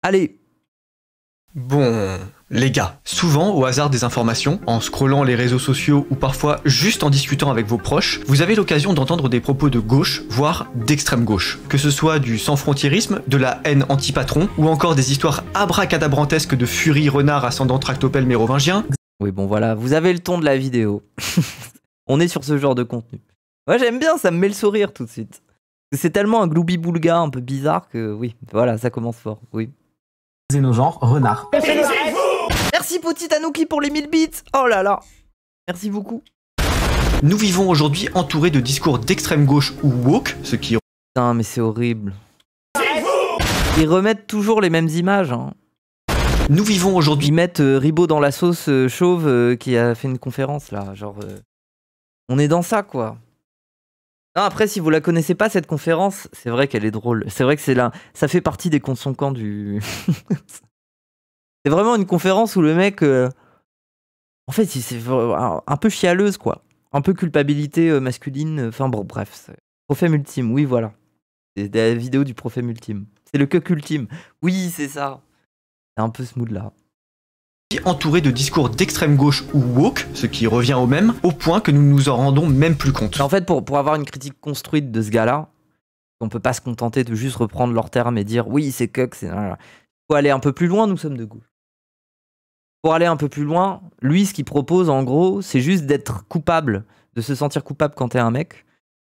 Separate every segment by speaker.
Speaker 1: Allez.
Speaker 2: Bon, les gars, souvent au hasard des informations, en scrollant les réseaux sociaux ou parfois juste en discutant avec vos proches, vous avez l'occasion d'entendre des propos de gauche, voire d'extrême gauche. Que ce soit du sans-frontiérisme, de la haine anti-patron, ou encore des histoires abracadabrantesques de furie renard ascendant tractopelle mérovingien.
Speaker 1: Oui, bon voilà, vous avez le ton de la vidéo. On est sur ce genre de contenu. Moi j'aime bien, ça me met le sourire tout de suite. C'est tellement un gloubi-boulga un peu bizarre que oui, voilà, ça commence fort, oui.
Speaker 3: Xénogenre, renard.
Speaker 1: Merci Petit Tanuki pour les 1000 bits. Oh là là. Merci beaucoup.
Speaker 2: Nous vivons aujourd'hui entourés de discours d'extrême gauche ou woke, ce qui...
Speaker 1: Putain, mais c'est horrible. Ils remettent toujours les mêmes images. Hein.
Speaker 2: Nous vivons aujourd'hui...
Speaker 1: Ils mettent Ribot dans la sauce chauve qui a fait une conférence là. Genre, on est dans ça quoi. Non, après, si vous la connaissez pas cette conférence, c'est vrai qu'elle est drôle. C'est vrai que c'est là, ça fait partie des consoncants du. C'est vraiment une conférence où le mec, en fait, c'est un peu chialeuse quoi, un peu culpabilité masculine. Enfin bon, bref, prophème ultime. Oui, voilà. C'est la vidéo du prophème ultime. C'est le cuck ultime. Oui, c'est ça. C'est un peu ce mood là.
Speaker 2: Entouré de discours d'extrême gauche ou woke, ce qui revient au même, au point que nous nous en rendons même plus compte.
Speaker 1: En fait, pour avoir une critique construite de ce gars-là, on peut pas se contenter de juste reprendre leurs termes et dire oui, c'est cuck, c'est... Il faut aller un peu plus loin, nous sommes de gauche. Pour aller un peu plus loin, lui, ce qu'il propose, en gros, c'est juste d'être coupable, de se sentir coupable quand t'es un mec,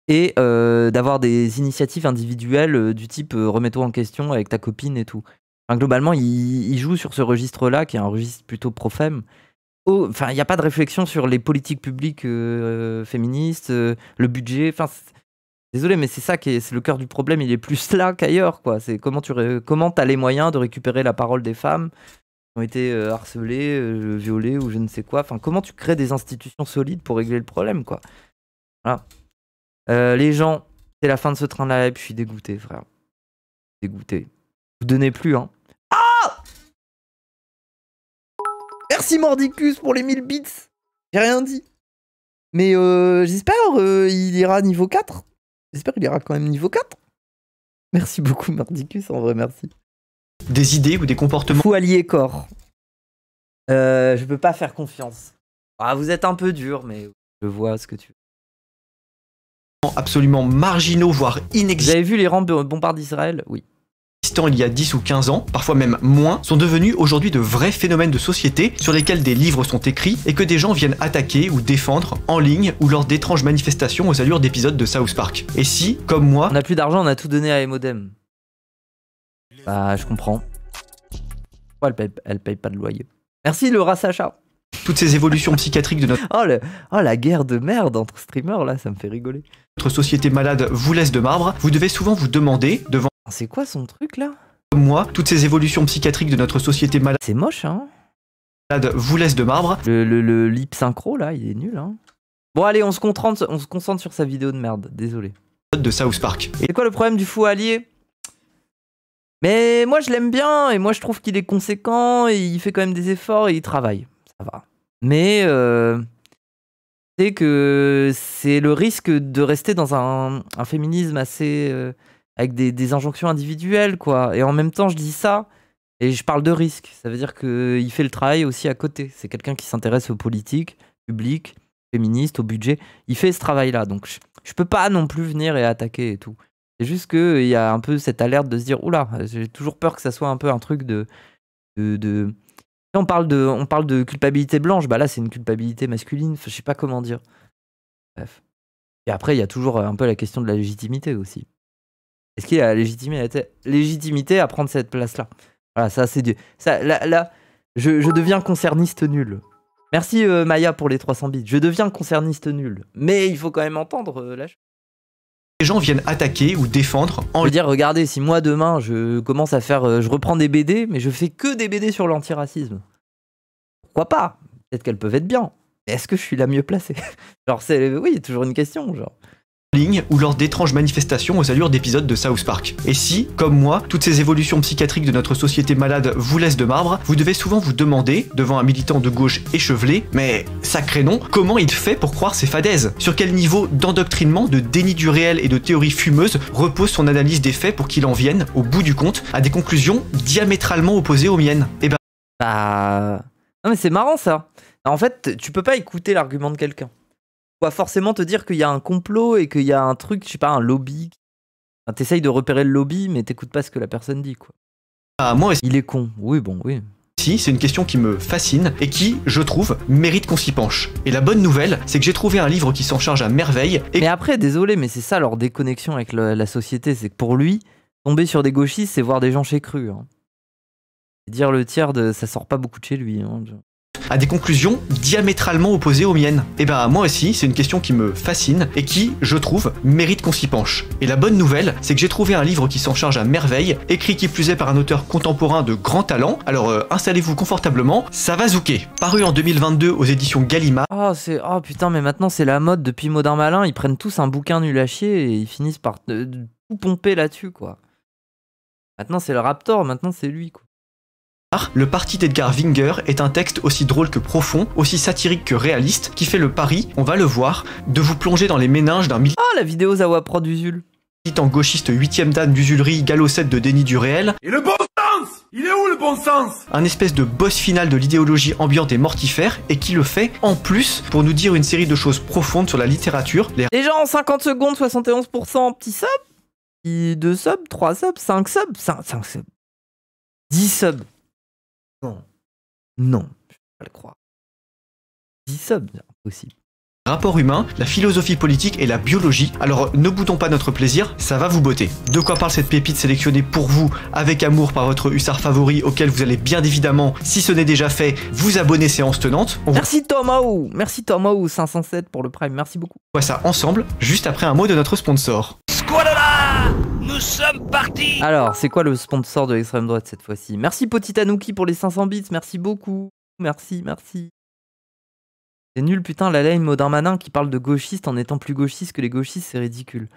Speaker 1: et d'avoir des initiatives individuelles du type remets-toi en question avec ta copine et tout. Enfin, globalement, il joue sur ce registre-là, qui est un registre plutôt pro-femme. Enfin, il n'y a pas de réflexion sur les politiques publiques féministes, le budget. Enfin, désolé, mais c'est ça qui est, c'est le cœur du problème. Il est plus là qu'ailleurs, quoi. C'est comment t'as les moyens de récupérer la parole des femmes qui ont été harcelées, violées ou je ne sais quoi. Enfin, comment tu crées des institutions solides pour régler le problème, quoi. Voilà. Les gens, c'est la fin de ce train-là, et puis je suis dégoûté, frère. Dégoûté. Vous donnez plus, hein. Ah! Merci Mordicus pour les 1000 bits. J'ai rien dit. Mais j'espère il ira niveau 4. J'espère qu'il ira quand même niveau 4. Merci beaucoup Mordicus, en vrai, merci.
Speaker 2: Des idées ou des comportements...
Speaker 1: Fou allié corps. Je peux pas faire confiance. Ah, vous êtes un peu dur, mais je vois ce que tu veux.
Speaker 2: Absolument marginaux, voire
Speaker 1: Vous
Speaker 2: inexistants.
Speaker 1: avez vu les rangs bombardes d'Israël? Oui.
Speaker 2: Il y a 10 ou 15 ans, parfois même moins, sont devenus aujourd'hui de vrais phénomènes de société sur lesquels des livres sont écrits et que des gens viennent attaquer ou défendre en ligne ou lors d'étranges manifestations aux allures d'épisodes de South Park. Et si, comme moi...
Speaker 1: On a plus d'argent, on a tout donné à Emodem. Bah, je comprends. Pourquoi elle paye pas de loyer? Merci Laura Sacha.
Speaker 2: Toutes ces évolutions psychiatriques de notre
Speaker 1: Oh, la guerre de merde entre streamers, là, ça me fait rigoler.
Speaker 2: société malade vous laisse de marbre, vous devez souvent vous demander, devant...
Speaker 1: C'est quoi son truc, là?
Speaker 2: Comme moi, toutes ces évolutions psychiatriques de notre société malade
Speaker 1: C'est moche, hein?
Speaker 2: vous laisse de marbre.
Speaker 1: Le lip synchro, là, il est nul, hein? Bon, allez, on se concentre sur sa vidéo de merde, désolé.
Speaker 2: De South Park.
Speaker 1: Et c'est quoi le problème du fou allié? Mais moi, je l'aime bien, et moi, je trouve qu'il est conséquent, et il fait quand même des efforts, et il travaille. Ça va. Mais, c'est que c'est le risque de rester dans un féminisme assez... avec des injonctions individuelles, quoi. Et en même temps, je dis ça, et je parle de risque. Ça veut dire qu'il fait le travail aussi à côté. C'est quelqu'un qui s'intéresse aux politiques, publiques, féministes, au budget. Il fait ce travail-là. Donc, je peux pas non plus venir et attaquer et tout. C'est juste qu'il y a un peu cette alerte de se dire, oula, j'ai toujours peur que ça soit un peu un truc de... On parle de culpabilité blanche, bah là, c'est une culpabilité masculine. Enfin, je sais pas comment dire. Bref. Et après, il y a toujours un peu la question de la légitimité aussi. Est-ce qu'il a la légitimité à prendre cette place-là? Voilà, ça c'est du... Là, je deviens concerniste nul. Merci Maya pour les 300 bits. Je deviens concerniste nul. Mais il faut quand même entendre la chose.
Speaker 2: Les gens viennent attaquer ou défendre en...
Speaker 1: Je veux dire, regardez, si moi demain je commence à faire... je reprends des BD, mais je fais que des BD sur l'antiracisme. Pourquoi pas? Peut-être qu'elles peuvent être bien. Mais est-ce que je suis la mieux placée? Genre, oui, toujours une question, genre.
Speaker 2: ligne ou lors d'étranges manifestations aux allures d'épisodes de South Park. Et si, comme moi, toutes ces évolutions psychiatriques de notre société malade vous laissent de marbre, vous devez souvent vous demander, devant un militant de gauche échevelé, mais sacré nom, comment il fait pour croire ces fadaises? Sur quel niveau d'endoctrinement, de déni du réel et de théories fumeuses repose son analyse des faits pour qu'il en vienne, au bout du compte, à des conclusions diamétralement opposées aux miennes? Eh ben...
Speaker 1: Bah... Non mais c'est marrant ça. En fait, tu peux pas écouter l'argument de quelqu'un. Tu dois forcément te dire qu'il y a un complot et qu'il y a un truc, je sais pas, un lobby. Enfin, t'essayes de repérer le lobby, mais t'écoutes pas ce que la personne dit, quoi.
Speaker 2: Ah, moi aussi.
Speaker 1: Il est con. Oui, bon, oui.
Speaker 2: Si, c'est une question qui me fascine et qui, je trouve, mérite qu'on s'y penche. Et la bonne nouvelle, c'est que j'ai trouvé un livre qui s'en charge à merveille. Et...
Speaker 1: Mais après, désolé, mais c'est ça leur déconnexion avec la société. C'est que pour lui, tomber sur des gauchistes, c'est voir des gens chez Cru. Hein. Dire le tiers, ça sort pas beaucoup de chez lui. Hein.
Speaker 2: À des conclusions diamétralement opposées aux miennes. Et ben moi aussi, c'est une question qui me fascine et qui, je trouve, mérite qu'on s'y penche. Et la bonne nouvelle, c'est que j'ai trouvé un livre qui s'en charge à merveille, écrit qui plus est par un auteur contemporain de grand talent. Alors installez-vous confortablement, ça va zouker. Paru en 2022 aux éditions Gallimard.
Speaker 1: Oh putain, mais maintenant c'est la mode depuis Modern Malin, ils prennent tous un bouquin nul à chier et ils finissent par tout pomper là-dessus, quoi. Maintenant c'est le Raptor, maintenant c'est lui, quoi.
Speaker 2: Le parti d'Edgar Winger est un texte aussi drôle que profond, aussi satirique que réaliste, qui fait le pari, on va le voir, de vous plonger dans les méninges d'un militant
Speaker 1: la vidéo Zawaprod d'Usul.
Speaker 2: Gauchiste 8ème dan d'usulerie, galocette de déni du réel.
Speaker 4: Et le bon sens? Il est où le bon sens?
Speaker 2: Un espèce de boss final de l'idéologie ambiante et mortifère, et qui le fait, en plus, pour nous dire une série de choses profondes sur la littérature.
Speaker 1: Les gens en 50 secondes, 71%, petit sub, 2 subs, 3 subs, 5 subs, 5 subs, 10 subs. Non, je peux pas le croire. 10 subs, impossible.
Speaker 2: Rapport humain, la philosophie politique et la biologie. Alors ne boutons pas notre plaisir, ça va vous botter. De quoi parle cette pépite sélectionnée pour vous, avec amour par votre hussard favori, auquel vous allez bien évidemment, si ce n'est déjà fait, vous abonner séance tenante.
Speaker 1: Merci Tomao 507 pour le Prime, merci beaucoup.
Speaker 2: On voit ça ensemble, juste après un mot de notre sponsor.
Speaker 5: Squadala, nous sommes partis.
Speaker 1: Alors, c'est quoi le sponsor de l'extrême droite cette fois-ci? Merci Petit Anouki pour les 500 bits, merci beaucoup. Merci. C'est nul, putain, la ligne Modern Malin qui parle de gauchiste en étant plus gauchiste que les gauchistes, c'est ridicule.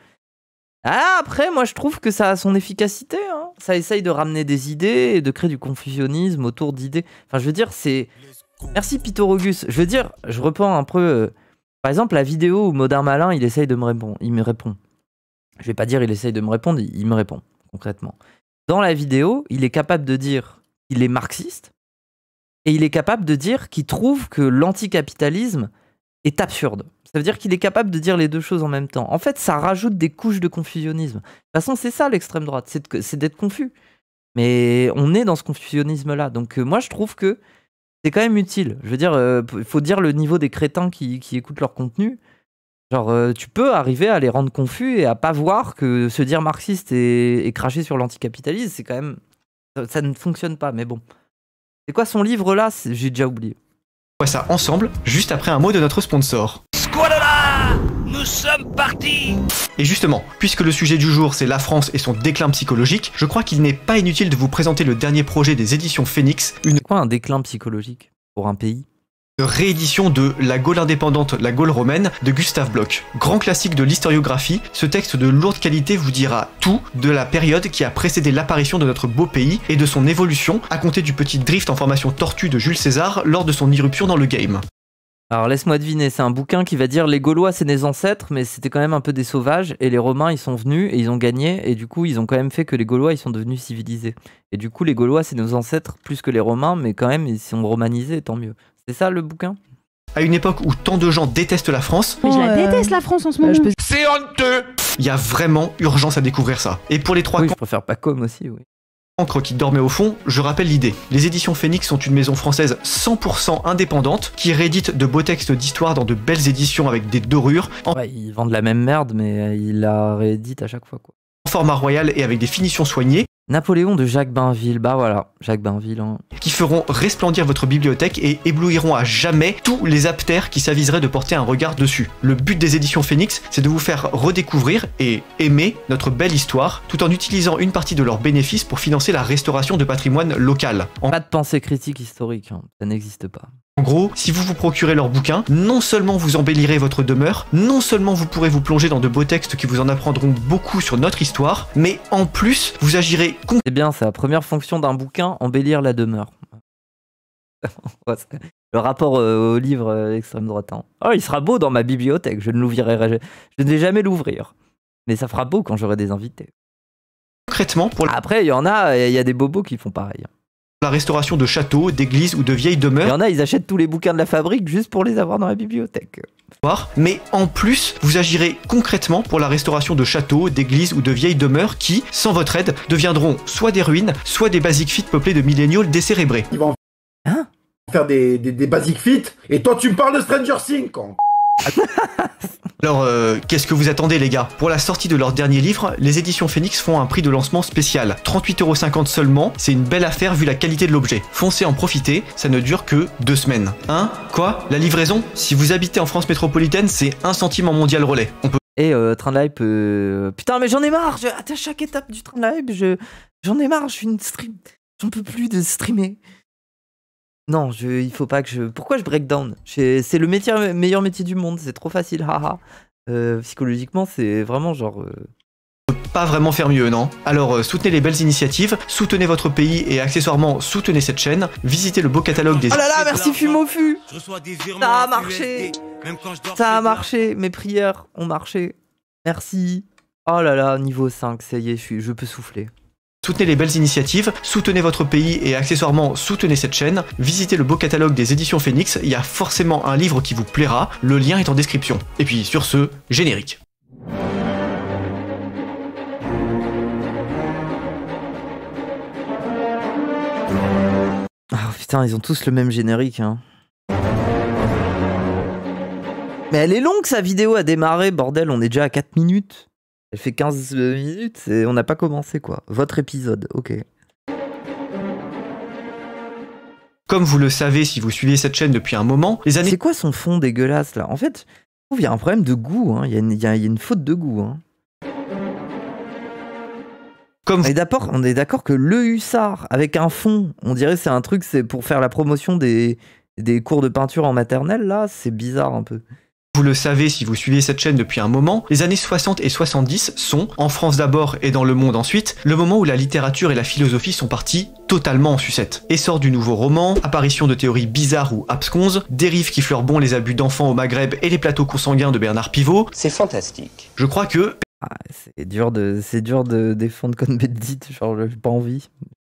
Speaker 1: Ah, après, moi je trouve que ça a son efficacité. Hein. Ça essaye de ramener des idées et de créer du confusionnisme autour d'idées. Enfin, je veux dire, c'est... Merci Pitorogus. Je veux dire, je reprends un peu... Par exemple, la vidéo où Modern Malin, il essaye de me répondre. Il me répond. Je vais pas dire il essaye de me répondre, il me répond, concrètement. Dans la vidéo, il est capable de dire qu'il est marxiste, et il est capable de dire qu'il trouve que l'anticapitalisme est absurde. Ça veut dire qu'il est capable de dire les deux choses en même temps. En fait, ça rajoute des couches de confusionnisme. De toute façon, c'est ça l'extrême droite, c'est d'être confus. Mais on est dans ce confusionnisme-là. Donc moi, je trouve que c'est quand même utile. Je veux dire, il faut dire le niveau des crétins qui écoutent leur contenu. Genre, tu peux arriver à les rendre confus et à pas voir que se dire marxiste et cracher sur l'anticapitalisme, c'est quand même... Ça ne fonctionne pas, mais bon. C'est quoi son livre là? J'ai déjà oublié.
Speaker 2: On voit ça ensemble, juste après un mot de notre sponsor.
Speaker 5: Squadala, nous sommes partis.
Speaker 2: Et justement, puisque le sujet du jour c'est la France et son déclin psychologique, je crois qu'il n'est pas inutile de vous présenter le dernier projet des éditions Phoenix, une...
Speaker 1: C'est quoi un déclin psychologique pour un pays?
Speaker 2: Réédition de La Gaule indépendante, la Gaule romaine de Gustave Bloch. Grand classique de l'historiographie, ce texte de lourde qualité vous dira tout de la période qui a précédé l'apparition de notre beau pays et de son évolution, à compter du petit drift en formation tortue de Jules César lors de son irruption dans le game.
Speaker 1: Alors laisse-moi deviner, c'est un bouquin qui va dire les Gaulois c'est des ancêtres, mais c'était quand même un peu des sauvages, et les Romains ils sont venus et ils ont gagné, et du coup ils ont quand même fait que les Gaulois ils sont devenus civilisés. Et du coup les Gaulois c'est nos ancêtres plus que les Romains, mais quand même ils sont romanisés, tant mieux. C'est ça le bouquin?
Speaker 2: À une époque où tant de gens détestent la France,
Speaker 6: Mais je la déteste la France en ce moment.
Speaker 4: C'est honteux.
Speaker 2: il y a vraiment urgence à découvrir ça. Et pour les trois
Speaker 1: Oui, je préfère pas comme aussi, oui.
Speaker 2: cancres qui dormaient au fond, je rappelle l'idée. Les éditions Phoenix sont une maison française 100% indépendante qui réédite de beaux textes d'histoire dans de belles éditions avec des dorures
Speaker 1: Ouais, ils vendent la même merde, mais ils la rééditent à chaque fois, quoi.
Speaker 2: en format royal et avec des finitions soignées
Speaker 1: Napoléon de Jacques Bainville, bah voilà, Jacques Bainville. Hein.
Speaker 2: qui feront resplendir votre bibliothèque et éblouiront à jamais tous les aptères qui s'aviseraient de porter un regard dessus. Le but des éditions Phoenix, c'est de vous faire redécouvrir et aimer notre belle histoire, tout en utilisant une partie de leurs bénéfices pour financer la restauration de patrimoine local.
Speaker 1: Pas de pensée critique historique, hein. Ça n'existe pas.
Speaker 2: En gros, si vous vous procurez leurs bouquins, non seulement vous embellirez votre demeure, non seulement vous pourrez vous plonger dans de beaux textes qui vous en apprendront beaucoup sur notre histoire, mais en plus, vous agirez
Speaker 1: C'est bien, c'est la première fonction d'un bouquin, embellir la demeure. Ouais, le rapport au livre extrême droite. Hein. Oh, il sera beau dans ma bibliothèque, je ne l'ouvrirai, je ne vais jamais l'ouvrir. Mais ça fera beau quand j'aurai des invités.
Speaker 2: concrètement pour
Speaker 1: Après, il y en a, il y a des bobos qui font pareil.
Speaker 2: la restauration de châteaux, d'églises ou de vieilles
Speaker 1: Il y
Speaker 2: demeures,
Speaker 1: en a, ils achètent tous les bouquins de la fabrique juste pour les avoir dans la bibliothèque.
Speaker 2: mais en plus, vous agirez concrètement pour la restauration de châteaux, d'églises ou de vieilles demeures qui, sans votre aide, deviendront soit des ruines, soit des basic fit peuplés de milléniaux décérébrés.
Speaker 6: Ils vont
Speaker 1: Hein
Speaker 6: faire des basic fit. Et toi, tu me parles de Stranger Things, quand
Speaker 2: Alors, qu'est-ce que vous attendez les gars? Pour la sortie de leur dernier livre, les éditions Phoenix font un prix de lancement spécial. 38,50€ seulement, c'est une belle affaire vu la qualité de l'objet. Foncez en profiter, ça ne dure que 2 semaines. Hein? Quoi? La livraison? Si vous habitez en France métropolitaine, c'est 1 centime en mondial relais. On peut
Speaker 1: Et train de hype, putain, mais j'en ai marre, à chaque étape du train de hype, j'en ai marre, je suis une stream. J'en peux plus de streamer. Non, il faut pas que je... Pourquoi je break down? C'est le meilleur métier du monde, c'est trop facile, haha. Psychologiquement, c'est vraiment genre...
Speaker 2: pas vraiment faire mieux, non? Alors soutenez les belles initiatives, soutenez votre pays et accessoirement soutenez cette chaîne, visitez le beau catalogue des...
Speaker 1: Oh là là, merci Fumofu! Ça a marché! Ça a marché, mes prières ont marché. Merci. Oh là là, niveau 5, ça y est, je peux souffler.
Speaker 2: Soutenez les belles initiatives, soutenez votre pays et accessoirement soutenez cette chaîne, visitez le beau catalogue des éditions Phoenix, il y a forcément un livre qui vous plaira, le lien est en description. Et puis sur ce, générique.
Speaker 1: Oh putain, ils ont tous le même générique, hein. Mais elle est longue sa vidéo à démarrer, bordel, on est déjà à 4 minutes. Elle fait 15 minutes et on n'a pas commencé quoi. Votre épisode, ok.
Speaker 2: Comme vous le savez si vous suivez cette chaîne depuis un moment, les années...
Speaker 1: C'est quoi son fond dégueulasse là? En fait, je trouve qu'il y a un problème de goût, hein. Il y a une faute de goût. Hein.
Speaker 2: Comme
Speaker 1: On est d'accord que le hussard avec un fond, on dirait c'est un truc, c'est pour faire la promotion des cours de peinture en maternelle là, c'est bizarre un peu.
Speaker 2: vous le savez si vous suivez cette chaîne depuis un moment, les années 60 et 70 sont, en France d'abord et dans le monde ensuite, le moment où la littérature et la philosophie sont partis totalement en sucette. Essor du nouveau roman, apparition de théories bizarres ou absconses, dérives qui fleurent bon les abus d'enfants au Maghreb et les plateaux consanguins de Bernard Pivot.
Speaker 7: C'est fantastique.
Speaker 2: Je crois que...
Speaker 1: C'est dur de défendre Cohn-Bendit, genre j'ai pas envie.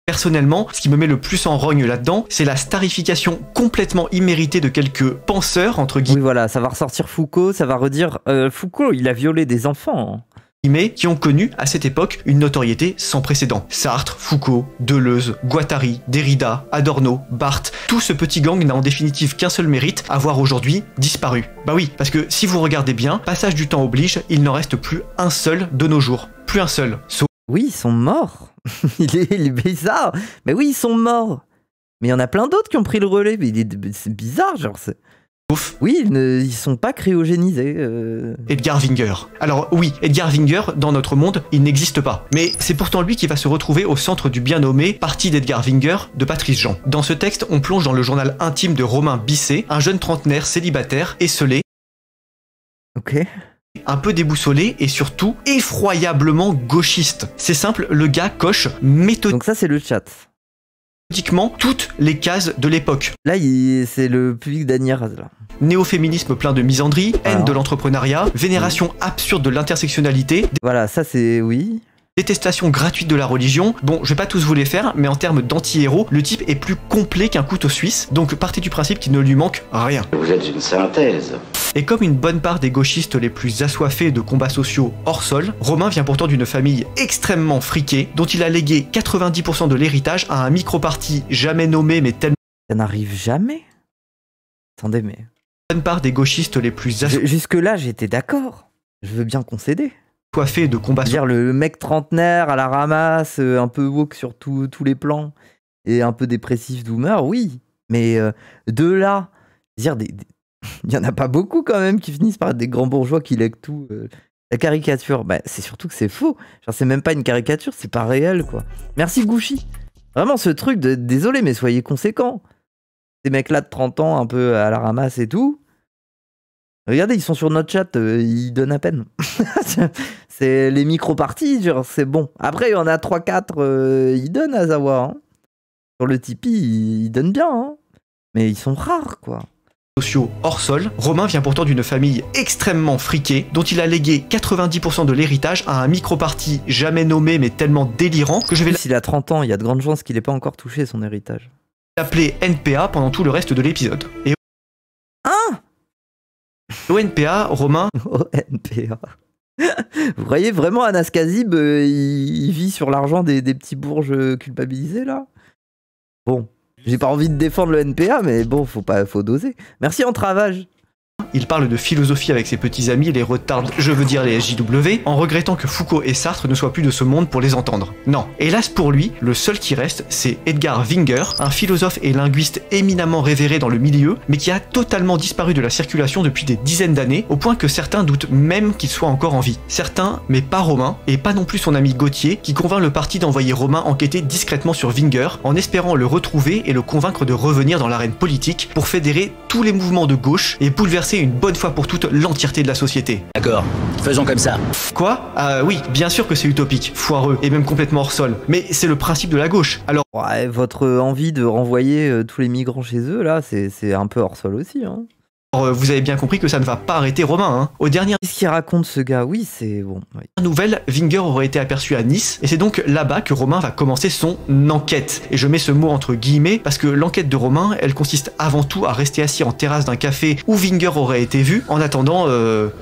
Speaker 2: Personnellement, ce qui me met le plus en rogne là-dedans, c'est la starification complètement imméritée de quelques penseurs, entre
Speaker 1: Oui voilà, ça va ressortir Foucault, ça va redire Foucault, il a violé des enfants.
Speaker 2: guillemets, qui ont connu à cette époque une notoriété sans précédent. Sartre, Foucault, Deleuze, Guattari, Derrida, Adorno, Barthes, tout ce petit gang n'a en définitive qu'un seul mérite, avoir aujourd'hui disparu. Bah oui, parce que si vous regardez bien, passage du temps oblige, il n'en reste plus un seul de nos jours. Plus un seul.
Speaker 1: Oui, ils sont morts. il est bizarre. Mais oui, ils sont morts. Mais il y en a plein d'autres qui ont pris le relais. Mais c'est bizarre, genre.
Speaker 2: Sauf...
Speaker 1: Oui, ils sont pas cryogénisés.
Speaker 2: Edgar Winger. Alors oui, Edgar Winger, dans notre monde, il n'existe pas. Mais c'est pourtant lui qui va se retrouver au centre du bien nommé Parti d'Edgar Winger de Patrice Jean. Dans ce texte, on plonge dans le journal intime de Romain Bisset, un jeune trentenaire célibataire, esseulé,
Speaker 1: Ok.
Speaker 2: un peu déboussolé et surtout effroyablement gauchiste. C'est simple, le gars coche méthodiquement
Speaker 1: Donc ça, c'est le chat.
Speaker 2: toutes les cases de l'époque.
Speaker 1: Là, c'est le public d'Agnières, là.
Speaker 2: Néo-féminisme plein de misandrie, haine de l'entrepreneuriat, vénération absurde de l'intersectionnalité,
Speaker 1: Voilà, ça c'est... Oui.
Speaker 2: détestation gratuite de la religion. Bon, je vais pas tous vous les faire, mais en termes d'anti-héros, le type est plus complet qu'un couteau suisse, donc partez du principe qu'il ne lui manque rien.
Speaker 7: Vous êtes une synthèse.
Speaker 2: Et comme une bonne part des gauchistes les plus assoiffés de combats sociaux hors sol, Romain vient pourtant d'une famille extrêmement friquée, dont il a légué 90% de l'héritage à un micro-parti jamais nommé mais tellement...
Speaker 1: Ça n'arrive jamais. Attendez, mais...
Speaker 2: Bonne part des gauchistes les plus
Speaker 1: Jusque-là, j'étais d'accord. Je veux bien concéder.
Speaker 2: assoiffés de combats sociaux.
Speaker 1: Dire le mec trentenaire à la ramasse, un peu woke sur tous les plans, et un peu dépressif doomer, oui. Mais de là, dire il y en a pas beaucoup quand même qui finissent par être des grands bourgeois qui lèguent tout. La caricature, bah, c'est surtout que c'est faux. Genre, c'est même pas une caricature, c'est pas réel, quoi. Merci Gouchi. Vraiment, ce truc de... Désolé, mais soyez conséquents. ces mecs-là de 30 ans, un peu à la ramasse et tout. Regardez, ils sont sur notre chat, ils donnent à peine. C'est les micro-parties, genre, c'est bon. Après, il y en a 3-4, ils donnent à savoir. Hein. Sur le Tipeee, ils donnent bien, hein. Mais ils sont rares, quoi.
Speaker 2: Sociaux hors sol, Romain vient pourtant d'une famille extrêmement friquée, dont il a légué 90% de l'héritage à un micro-parti jamais nommé mais tellement délirant que je vais
Speaker 1: S'il a 30 ans, il y a de grandes chances qu'il n'ait pas encore touché son héritage.
Speaker 2: l'appeler NPA pendant tout le reste de l'épisode. Et au NPA, Romain
Speaker 1: Oh, NPA. Vous voyez vraiment Anaskazib, il vit sur l'argent des petits bourges culpabilisés, là? Bon. J'ai pas envie de défendre le NPA, mais bon, faut doser. Merci Entravage.
Speaker 2: il parle de philosophie avec ses petits amis, les retards, je veux dire les SJW, en regrettant que Foucault et Sartre ne soient plus de ce monde pour les entendre. Non, hélas pour lui, le seul qui reste, c'est Edgar Winger, un philosophe et linguiste éminemment révéré dans le milieu, mais qui a totalement disparu de la circulation depuis des dizaines d'années, au point que certains doutent même qu'il soit encore en vie. Certains, mais pas Romain, et pas non plus son ami Gauthier, qui convainc le parti d'envoyer Romain enquêter discrètement sur Winger, en espérant le retrouver et le convaincre de revenir dans l'arène politique pour fédérer tous les mouvements de gauche et bouleverser une bonne fois pour toutes l'entièreté de la société.
Speaker 8: D'accord, faisons comme ça.
Speaker 2: Quoi? Ah oui, bien sûr que c'est utopique, foireux et même complètement hors sol, mais c'est le principe de la gauche. Alors
Speaker 1: Ouais, votre envie de renvoyer tous les migrants chez eux, là, c'est un peu hors sol aussi, hein.
Speaker 2: vous avez bien compris que ça ne va pas arrêter Romain, hein. Aux dernières
Speaker 1: Qu'est-ce qu'il raconte ce gars? Oui, c'est bon. Oui.
Speaker 2: nouvelles, Winger aurait été aperçu à Nice, et c'est donc là-bas que Romain va commencer son enquête. Et je mets ce mot entre guillemets, parce que l'enquête de Romain, elle consiste avant tout à rester assis en terrasse d'un café où Winger aurait été vu, en attendant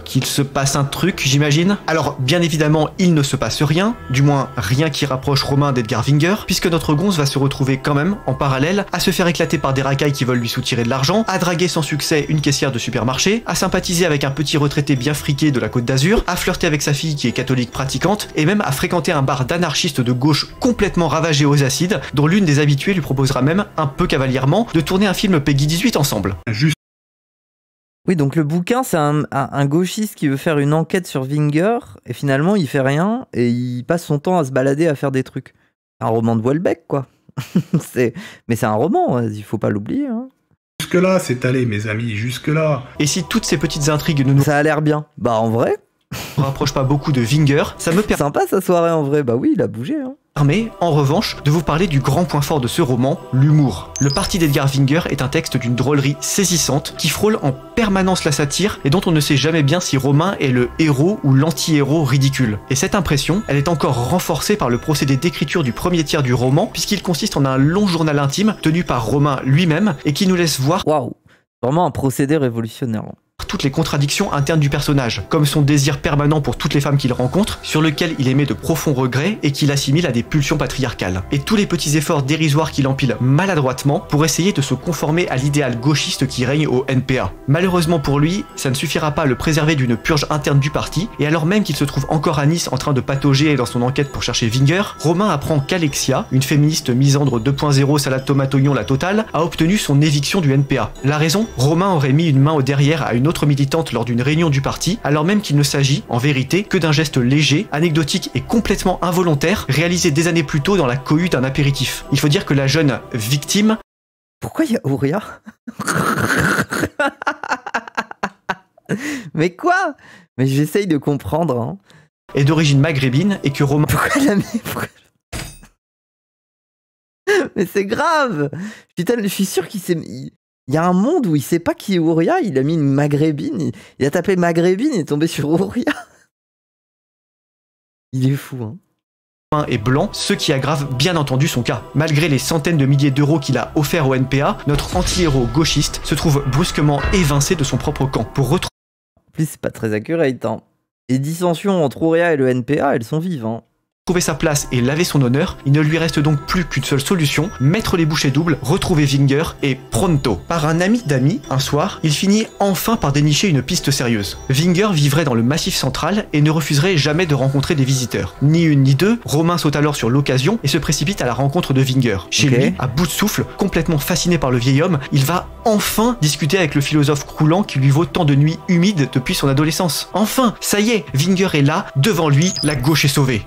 Speaker 2: qu'il se passe un truc, j'imagine. Alors, bien évidemment, il ne se passe rien, du moins rien qui rapproche Romain d'Edgar Winger, puisque notre gonze va se retrouver quand même, en parallèle, à se faire éclater par des racailles qui veulent lui soutirer de l'argent, à draguer sans succès une caissière de supermarché, à sympathiser avec un petit retraité bien friqué de la Côte d'Azur, à flirter avec sa fille qui est catholique pratiquante, et même à fréquenter un bar d'anarchistes de gauche complètement ravagé aux acides, dont l'une des habituées lui proposera même, un peu cavalièrement, de tourner un film Peggy 18 ensemble.
Speaker 1: Oui, donc le bouquin, c'est un gauchiste qui veut faire une enquête sur Winger, et finalement, il fait rien, et il passe son temps à se balader, à faire des trucs. Un roman de Houellebecq, quoi. Mais c'est un roman, il faut pas l'oublier, hein.
Speaker 9: Jusque-là, c'est allé, mes amis, jusque-là.
Speaker 2: Et si toutes ces petites intrigues ne nous
Speaker 1: Ça a l'air bien. Bah, en vrai,
Speaker 2: rapprochent pas beaucoup de Winger, ça me
Speaker 1: sympa sa soirée, en vrai. Bah oui, il a bougé, hein.
Speaker 2: permet, en revanche, de vous parler du grand point fort de ce roman, l'humour. Le parti d'Edgar Winger est un texte d'une drôlerie saisissante qui frôle en permanence la satire et dont on ne sait jamais bien si Romain est le héros ou l'anti-héros ridicule. Et cette impression, elle est encore renforcée par le procédé d'écriture du premier tiers du roman, puisqu'il consiste en un long journal intime tenu par Romain lui-même et qui nous laisse voir
Speaker 1: Waouh, vraiment un procédé révolutionnaire.
Speaker 2: toutes les contradictions internes du personnage, comme son désir permanent pour toutes les femmes qu'il rencontre, sur lequel il émet de profonds regrets et qu'il assimile à des pulsions patriarcales. Et tous les petits efforts dérisoires qu'il empile maladroitement pour essayer de se conformer à l'idéal gauchiste qui règne au NPA. Malheureusement pour lui, ça ne suffira pas à le préserver d'une purge interne du parti, et alors même qu'il se trouve encore à Nice en train de patauger dans son enquête pour chercher Winger, Romain apprend qu'Alexia, une féministe misandre 2.0 salade tomate oignon la totale, a obtenu son éviction du NPA. La raison? Romain aurait mis une main au derrière à une autre militante lors d'une réunion du parti, alors même qu'il ne s'agit, en vérité, que d'un geste léger, anecdotique et complètement involontaire, réalisé des années plus tôt dans la cohue d'un apéritif. Il faut dire que la jeune victime...
Speaker 1: Pourquoi il y a Ouria? Mais quoi? Mais j'essaye de comprendre, hein.
Speaker 2: est d'origine maghrébine et que Romain...
Speaker 1: Pourquoi la Mais c'est grave! Putain, je suis sûr qu'il s'est... Il y a un monde où il sait pas qui est Ouria, il a mis une maghrébine, il a tapé maghrébine et est tombé sur Ouria. Il est fou, hein.
Speaker 2: Et blanc, ce qui aggrave bien entendu son cas. Malgré les centaines de milliers d'euros qu'il a offerts au NPA, notre anti-héros gauchiste se trouve brusquement évincé de son propre camp pour retrouver...
Speaker 1: En plus, c'est pas très accurate, hein. Les dissensions entre Ouria et le NPA, elles sont vives, hein.
Speaker 2: sa place et laver son honneur, il ne lui reste donc plus qu'une seule solution, mettre les bouchées doubles, retrouver Winger et pronto. Par un ami d'amis, un soir, il finit enfin par dénicher une piste sérieuse. Winger vivrait dans le Massif central et ne refuserait jamais de rencontrer des visiteurs. Ni une ni deux, Romain saute alors sur l'occasion et se précipite à la rencontre de Winger. Chez lui, à bout de souffle, complètement fasciné par le vieil homme, il va enfin discuter avec le philosophe croulant qui lui vaut tant de nuits humides depuis son adolescence. Enfin, ça y est, Winger est là, devant lui, la gauche est sauvée.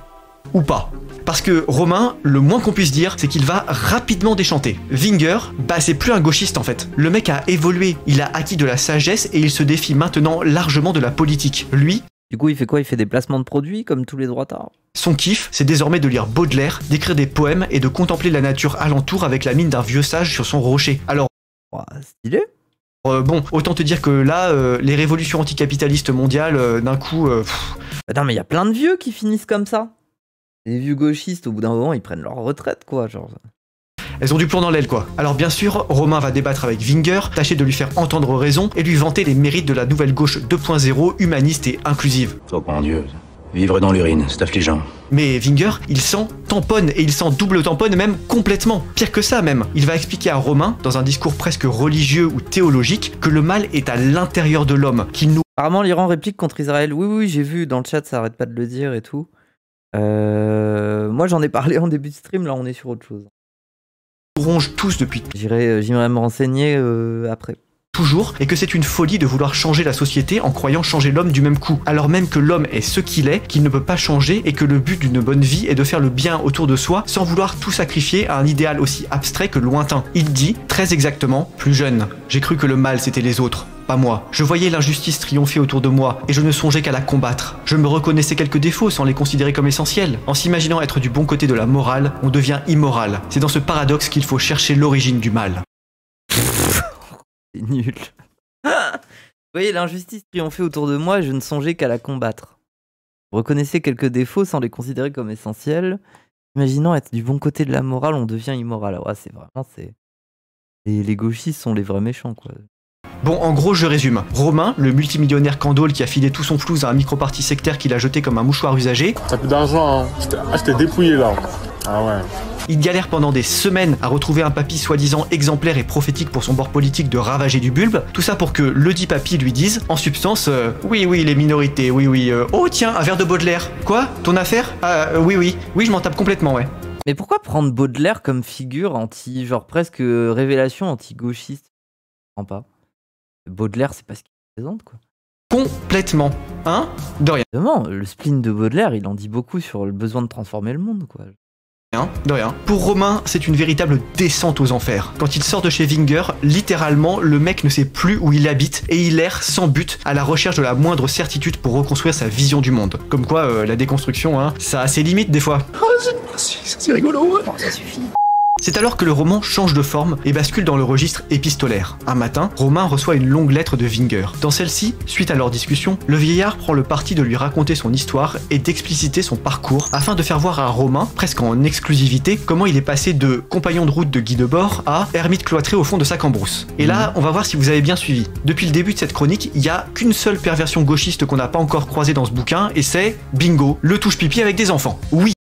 Speaker 2: Ou pas. Parce que Romain, le moins qu'on puisse dire, c'est qu'il va rapidement déchanter. Winger, bah c'est plus un gauchiste en fait. Le mec a évolué, il a acquis de la sagesse et il se défie maintenant largement de la politique. Lui,
Speaker 1: Du coup, il fait quoi? Il fait des placements de produits comme tous les droitards.
Speaker 2: son kiff, c'est désormais de lire Baudelaire, d'écrire des poèmes et de contempler la nature alentour avec la mine d'un vieux sage sur son rocher. Alors,
Speaker 1: Ouah, stylé.
Speaker 2: bon, autant te dire que là, les révolutions anticapitalistes mondiales, d'un coup...
Speaker 1: Attends, mais il y a plein de vieux qui finissent comme ça. Les vieux gauchistes, au bout d'un moment, ils prennent leur retraite, quoi. Genre.
Speaker 2: Elles ont du plomb dans l'aile, quoi. Alors bien sûr, Romain va débattre avec Winger, tâcher de lui faire entendre raison et lui vanter les mérites de la nouvelle gauche 2.0, humaniste et inclusive.
Speaker 7: Oh mon Dieu, vivre dans l'urine, c'est affligeant.
Speaker 2: Mais Winger, il s'en tamponne, et il s'en double tamponne même complètement. Pire que ça même, il va expliquer à Romain, dans un discours presque religieux ou théologique, que le mal est à l'intérieur de l'homme, qu'il nous
Speaker 1: Apparemment, l'Iran réplique contre Israël. Oui, oui, j'ai vu dans le chat, ça arrête pas de le dire et tout. Moi, j'en ai parlé en début de stream, là, on est sur autre chose.
Speaker 2: ronge tous depuis
Speaker 1: J'irai me renseigner après.
Speaker 2: toujours, et que c'est une folie de vouloir changer la société en croyant changer l'homme du même coup, alors même que l'homme est ce qu'il est, qu'il ne peut pas changer, et que le but d'une bonne vie est de faire le bien autour de soi sans vouloir tout sacrifier à un idéal aussi abstrait que lointain. Il dit, très exactement, plus jeune, j'ai cru que le mal c'était les autres, pas moi. Je voyais l'injustice triompher autour de moi, et je ne songeais qu'à la combattre. Je me reconnaissais quelques défauts sans les considérer comme essentiels. En s'imaginant être du bon côté de la morale, on devient immoral. C'est dans ce paradoxe qu'il faut chercher l'origine du mal.
Speaker 1: C'est nul. Vous voyez, l'injustice triomphait autour de moi et je ne songeais qu'à la combattre. Je reconnaissais quelques défauts sans les considérer comme essentiels. Imaginant être du bon côté de la morale, on devient immoral. Ouais, c'est vraiment... Les gauchistes sont les vrais méchants, quoi.
Speaker 2: Bon, en gros, je résume. Romain, le multimillionnaire Candolle qui a filé tout son flouze à un micro-parti sectaire qu'il a jeté comme un mouchoir usagé,
Speaker 8: Ça coûte d'argent, hein. Je t'ai dépouillé là. Ah ouais.
Speaker 2: il galère pendant des semaines à retrouver un papy soi-disant exemplaire et prophétique pour son bord politique de ravager du bulbe. Tout ça pour que le dit papy lui dise, en substance, oui, les minorités, oui, oh tiens, un verre de Baudelaire. Quoi? Ton affaire? Oui, je m'en tape complètement, ouais.
Speaker 1: Mais pourquoi prendre Baudelaire comme figure anti... genre presque révélation anti-gauchiste? Je comprends pas. Baudelaire, c'est pas ce qu'il présente, quoi.
Speaker 2: Complètement. Hein? De rien.
Speaker 1: Évidemment, le spleen de Baudelaire, il en dit beaucoup sur le besoin de transformer le monde, quoi.
Speaker 2: De rien. Pour Romain, c'est une véritable descente aux enfers. Quand il sort de chez Winger, littéralement, le mec ne sait plus où il habite et il erre sans but à la recherche de la moindre certitude pour reconstruire sa vision du monde. Comme quoi, la déconstruction, hein, ça a ses limites des fois.
Speaker 6: C'est rigolo.
Speaker 1: Ça suffit.
Speaker 2: C'est alors que le roman change de forme et bascule dans le registre épistolaire. Un matin, Romain reçoit une longue lettre de Winger. Dans celle-ci, suite à leur discussion, le vieillard prend le parti de lui raconter son histoire et d'expliciter son parcours afin de faire voir à Romain, presque en exclusivité, comment il est passé de compagnon de route de Guy Debord à ermite cloîtré au fond de sa cambrousse. Et là, on va voir si vous avez bien suivi. Depuis le début de cette chronique, il n'y a qu'une seule perversion gauchiste qu'on n'a pas encore croisée dans ce bouquin et c'est, bingo, le touche-pipi avec des enfants. Oui.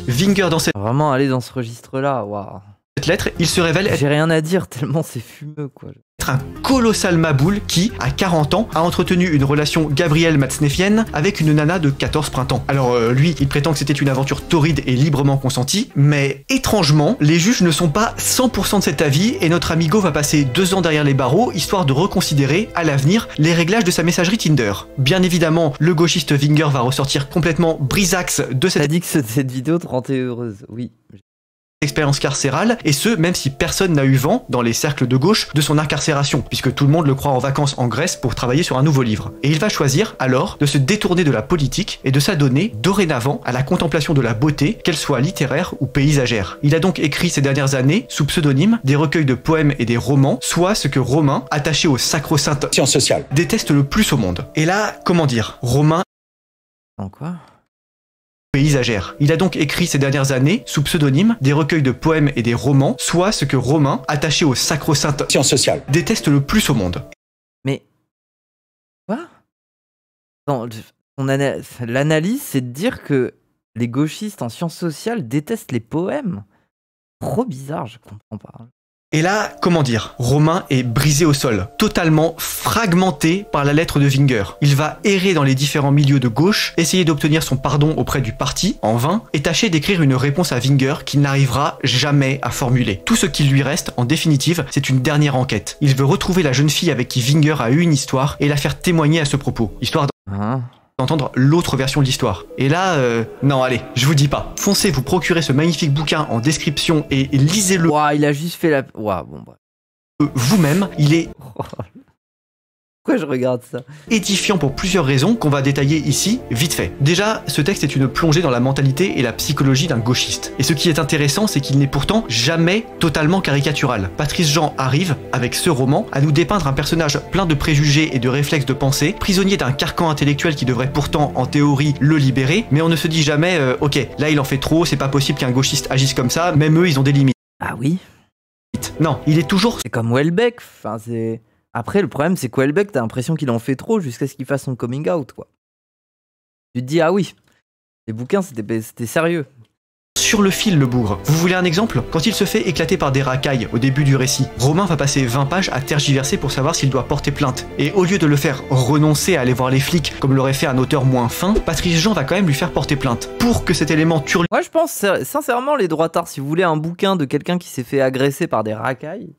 Speaker 2: Winger dans cette
Speaker 1: Vraiment aller dans ce registre-là, waouh.
Speaker 2: lettre, il se révèle
Speaker 1: J'ai rien à dire tellement c'est fumeux, quoi.
Speaker 2: être un colossal maboule qui, à 40 ans, a entretenu une relation Gabrielle Matznefienne avec une nana de 14 printemps. Alors lui, il prétend que c'était une aventure torride et librement consentie, mais étrangement, les juges ne sont pas 100% de cet avis et notre amigo va passer 2 ans derrière les barreaux histoire de reconsidérer, à l'avenir, les réglages de sa messagerie Tinder. Bien évidemment, le gauchiste Winger va ressortir complètement brisaxe de cette
Speaker 1: T'as dit que cette vidéo te rendait heureuse, oui.
Speaker 2: expérience carcérale, et ce, même si personne n'a eu vent, dans les cercles de gauche, de son incarcération, puisque tout le monde le croit en vacances en Grèce pour travailler sur un nouveau livre. Et il va choisir, alors, de se détourner de la politique et de s'adonner, dorénavant, à la contemplation de la beauté, qu'elle soit littéraire ou paysagère. Il a donc écrit ces dernières années, sous pseudonyme, des recueils de poèmes et des romans, soit ce que Romain, attaché aux sacro-saintes
Speaker 7: Sciences sociales.
Speaker 2: déteste le plus au monde. Et là, comment dire, Romain
Speaker 1: En quoi?
Speaker 2: paysagère. Il a donc écrit ces dernières années, sous pseudonyme, des recueils de poèmes et des romans, soit ce que Romain, attaché aux sacro-saintes
Speaker 7: Sciences sociales.
Speaker 2: déteste le plus au monde.
Speaker 1: Mais... Quoi? Non, l'analyse, c'est de dire que les gauchistes en sciences sociales détestent les poèmes. Trop bizarre, je comprends pas.
Speaker 2: Et là, comment dire, Romain est brisé au sol, totalement fragmenté par la lettre de Winger. Il va errer dans les différents milieux de gauche, essayer d'obtenir son pardon auprès du parti, en vain, et tâcher d'écrire une réponse à Winger qu'il n'arrivera jamais à formuler. Tout ce qui lui reste, en définitive, c'est une dernière enquête. Il veut retrouver la jeune fille avec qui Winger a eu une histoire et la faire témoigner à ce propos. Histoire
Speaker 1: Hein?
Speaker 2: entendre l'autre version de l'histoire. Et là, non, allez, je vous dis pas. Foncez, vous procurez ce magnifique bouquin en description et lisez-le
Speaker 1: Ouah, il a juste fait la... Ouah, bon, bref.
Speaker 2: vous-même. Il est
Speaker 1: Pourquoi je regarde ça?
Speaker 2: édifiant pour plusieurs raisons qu'on va détailler ici, vite fait. Déjà, ce texte est une plongée dans la mentalité et la psychologie d'un gauchiste. Et ce qui est intéressant, c'est qu'il n'est pourtant jamais totalement caricatural. Patrice Jean arrive, avec ce roman, à nous dépeindre un personnage plein de préjugés et de réflexes de pensée, prisonnier d'un carcan intellectuel qui devrait pourtant, en théorie, le libérer, mais on ne se dit jamais, ok, là il en fait trop, c'est pas possible qu'un gauchiste agisse comme ça, même eux ils ont des limites.
Speaker 1: Ah oui?
Speaker 2: Non, il est toujours...
Speaker 1: C'est comme Houellebecq, enfin c'est... Après, le problème, c'est que Houellebecq, t'as l'impression qu'il en fait trop jusqu'à ce qu'il fasse son coming out, quoi. Tu te dis, ah oui, les bouquins, c'était sérieux.
Speaker 2: Sur le fil, le bougre. Vous voulez un exemple? Quand il se fait éclater par des racailles au début du récit, Romain va passer 20 pages à tergiverser pour savoir s'il doit porter plainte. Et au lieu de le faire renoncer à aller voir les flics, comme l'aurait fait un auteur moins fin, Patrice Jean va quand même lui faire porter plainte. Pour que cet élément tue...
Speaker 1: Moi, je pense, sincèrement, les droitards, si vous voulez un bouquin de quelqu'un qui s'est fait agresser par des racailles,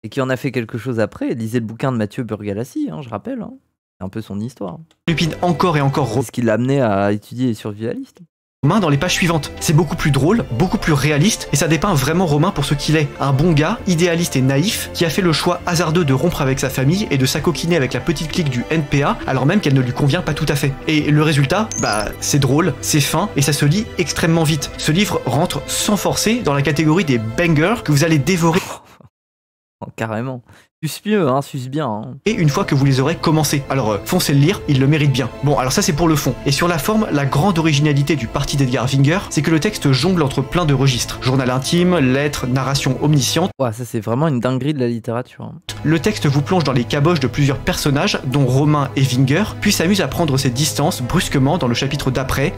Speaker 1: et qui en a fait quelque chose après, lisez le bouquin de Mathieu Burgalassi, hein, je rappelle. Hein. C'est un peu son histoire.
Speaker 2: Lupine encore et encore
Speaker 1: C'est ce qui l'a amené à étudier les survivalistes.
Speaker 2: Romain dans les pages suivantes. C'est beaucoup plus drôle, beaucoup plus réaliste, et ça dépeint vraiment Romain pour ce qu'il est. Un bon gars, idéaliste et naïf, qui a fait le choix hasardeux de rompre avec sa famille et de s'acoquiner avec la petite clique du NPA, alors même qu'elle ne lui convient pas tout à fait. Et le résultat, bah, c'est drôle, c'est fin, et ça se lit extrêmement vite. Ce livre rentre sans forcer dans la catégorie des bangers que vous allez dévorer.
Speaker 1: Oh, carrément. Suce mieux, hein, suce bien. Hein.
Speaker 2: Et une fois que vous les aurez commencés. Alors, foncez le lire, il le mérite bien. Bon, alors ça c'est pour le fond. Et sur la forme, la grande originalité du parti d'Edgar Winger, c'est que le texte jongle entre plein de registres. Journal intime, lettres, narration omnisciente.
Speaker 1: Ouais, ça c'est vraiment une dinguerie de la littérature. Hein.
Speaker 2: Le texte vous plonge dans les caboches de plusieurs personnages, dont Romain et Winger, puis s'amuse à prendre ses distances brusquement dans le chapitre d'après.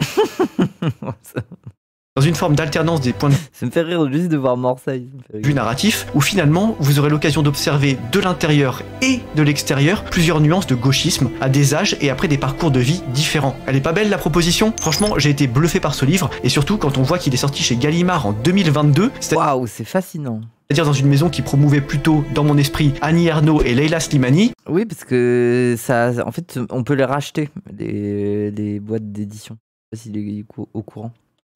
Speaker 2: Dans une forme d'alternance des points de
Speaker 1: Ça me fait rire juste de voir Marseille.
Speaker 2: vue narratif, où finalement vous aurez l'occasion d'observer de l'intérieur et de l'extérieur plusieurs nuances de gauchisme à des âges et après des parcours de vie différents. Elle est pas belle la proposition? Franchement, j'ai été bluffé par ce livre, et surtout quand on voit qu'il est sorti chez Gallimard en 2022,
Speaker 1: Waouh, c'est fascinant.
Speaker 2: c'est-à-dire dans une maison qui promouvait plutôt, dans mon esprit, Annie Ernaux et Leila Slimani.
Speaker 1: Oui, parce que ça, en fait, on peut les racheter, les boîtes d'édition. Je sais pas s'il est au courant.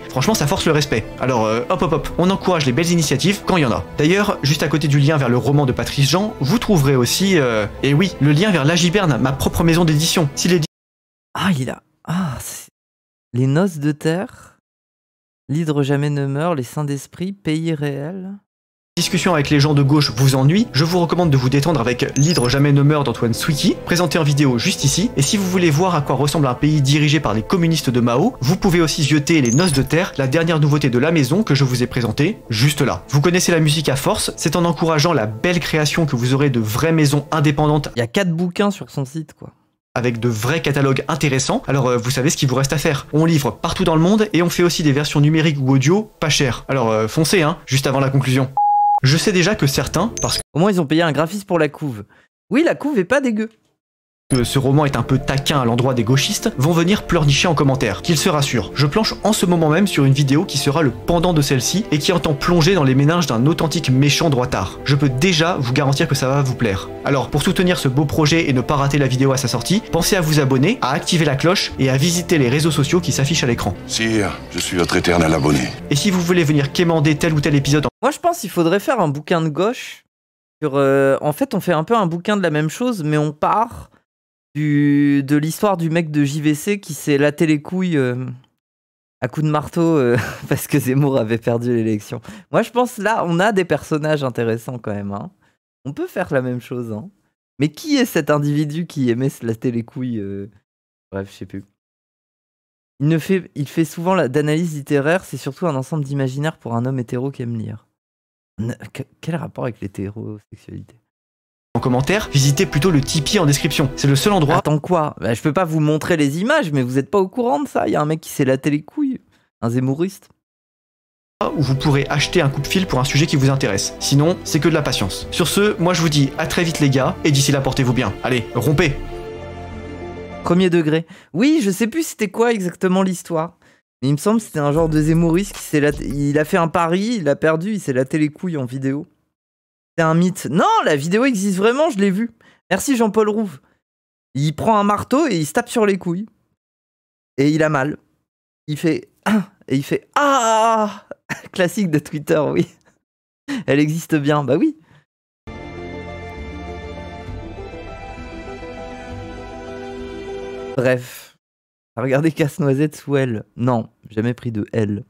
Speaker 2: Franchement, ça force le respect. Alors, hop, on encourage les belles initiatives quand il y en a. D'ailleurs, juste à côté du lien vers le roman de Patrice Jean, vous trouverez aussi, et oui, le lien vers l'Agiberne, ma propre maison d'édition. Si les...
Speaker 1: Ah, il a... Ah, les noces de terre, l'hydre jamais ne meurt, les saints d'esprit, pays réel...
Speaker 2: discussions avec les gens de gauche vous ennuient, je vous recommande de vous détendre avec L'hydre jamais ne meurt d'Antoine Sweeky, présenté en vidéo juste ici. Et si vous voulez voir à quoi ressemble un pays dirigé par les communistes de Mao, vous pouvez aussi jeter Les Noces de Terre, la dernière nouveauté de la maison que je vous ai présentée juste là. Vous connaissez la musique à force, c'est en encourageant la belle création que vous aurez de vraies maisons indépendantes.
Speaker 1: Il y a 4 bouquins sur son site, quoi.
Speaker 2: Avec de vrais catalogues intéressants, alors vous savez ce qu'il vous reste à faire. On livre partout dans le monde et on fait aussi des versions numériques ou audio pas chères. Alors foncez, hein, juste avant la conclusion. Je sais déjà que certains, parce
Speaker 1: Au moins, ils ont payé un graphiste pour la couve. Oui, la couve est pas dégueu.
Speaker 2: que ce roman est un peu taquin à l'endroit des gauchistes, vont venir pleurnicher en commentaire. Qu'ils se rassurent. Je planche en ce moment même sur une vidéo qui sera le pendant de celle-ci et qui entend plonger dans les méninges d'un authentique méchant droitard. Je peux déjà vous garantir que ça va vous plaire. Alors, pour soutenir ce beau projet et ne pas rater la vidéo à sa sortie, pensez à vous abonner, à activer la cloche et à visiter les réseaux sociaux qui s'affichent à l'écran.
Speaker 4: Sire, je suis votre éternel abonné.
Speaker 2: Et si vous voulez venir quémander tel ou tel épisode
Speaker 1: Moi, je pense qu'il faudrait faire un bouquin de gauche. En fait, on fait un peu un bouquin de la même chose, mais on part de l'histoire du mec de JVC qui s'est laté les couilles à coups de marteau parce que Zemmour avait perdu l'élection. Moi, je pense là, on a des personnages intéressants quand même. Hein. On peut faire la même chose. Hein. Mais qui est cet individu qui aimait se latter les couilles Bref, je sais plus. Il fait souvent d'analyse littéraire, c'est surtout un ensemble d'imaginaire pour un homme hétéro qui aime lire. Quel rapport avec l'hétérosexualité?
Speaker 2: en commentaire, visitez plutôt le Tipeee en description. C'est le seul endroit...
Speaker 1: Attends quoi? Bah, je peux pas vous montrer les images, mais vous êtes pas au courant de ça. Il y a un mec qui s'est laté les couilles. Un zémouriste.
Speaker 2: où vous pourrez acheter un coup de fil pour un sujet qui vous intéresse. Sinon, c'est que de la patience. Sur ce, moi je vous dis à très vite les gars, et d'ici là portez-vous bien. Allez, rompez!
Speaker 1: Premier degré. Oui, je sais plus c'était quoi exactement l'histoire. Mais il me semble que c'était un genre de zémouriste qui s'est laté... Il a fait un pari, il a perdu, il s'est laté les couilles en vidéo. C'est un mythe. Non, la vidéo existe vraiment, je l'ai vue. Merci Jean-Paul Rouve. Il prend un marteau et il se tape sur les couilles. Et il a mal. Il fait et il fait ah classique de Twitter, oui. Elle existe bien, bah oui. Bref. Regardez Casse-Noisette sous L. Non, jamais pris de L.